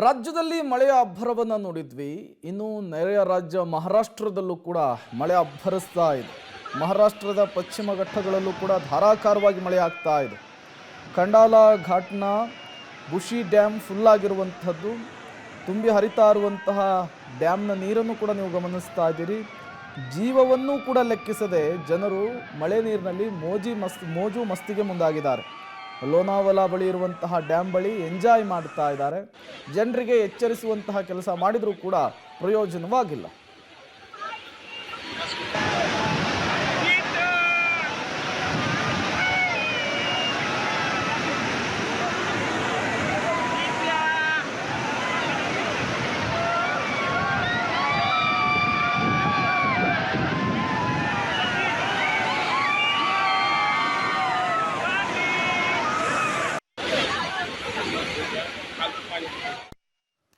ರಾಜ್ಯದಲ್ಲಿ ಮಳೆಯ ಅಬ್ಬರವನ್ನು ನೋಡಿದ್ವಿ. ಇನ್ನು ನೆರೆಯ ರಾಜ್ಯ ಮಹಾರಾಷ್ಟ್ರದಲ್ಲೂ ಕೂಡ ಮಳೆ ಅಬ್ಬರಿಸ್ತಾ ಇದೆ. ಮಹಾರಾಷ್ಟ್ರದ ಪಶ್ಚಿಮ ಘಟ್ಟಗಳಲ್ಲೂ ಕೂಡ ಧಾರಾಕಾರವಾಗಿ ಮಳೆ ಆಗ್ತಾ ಇದೆ. ಖಂಡಾಲ ಘಾಟ್ನ ಬುಷಿ ಡ್ಯಾಮ್ ಫುಲ್ ಆಗಿರುವಂಥದ್ದು, ತುಂಬಿ ಹರಿತಾ ಇರುವಂತಹ ಡ್ಯಾಮ್ನ ನೀರನ್ನು ಕೂಡ ನೀವು ಗಮನಿಸ್ತಾ ಇದ್ದೀರಿ. ಜೀವವನ್ನು ಕೂಡ ಲೆಕ್ಕಿಸದೆ ಜನರು ಮಳೆ ನೀರಿನಲ್ಲಿ ಮೋಜು ಮಸ್ತಿಗೆ ಮುಂದಾಗಿದ್ದಾರೆ. ಲೋನಾವಲಾ ಬಳಿ ಇರುವಂತಹ ಡ್ಯಾಮ್ ಬಳಿ ಎಂಜಾಯ್ ಮಾಡ್ತಾ ಇದ್ದಾರೆ. ಜನರಿಗೆ ಎಚ್ಚರಿಸುವಂತಹ ಕೆಲಸ ಮಾಡಿದರೂ ಕೂಡ ಪ್ರಯೋಜನವಾಗಿಲ್ಲ.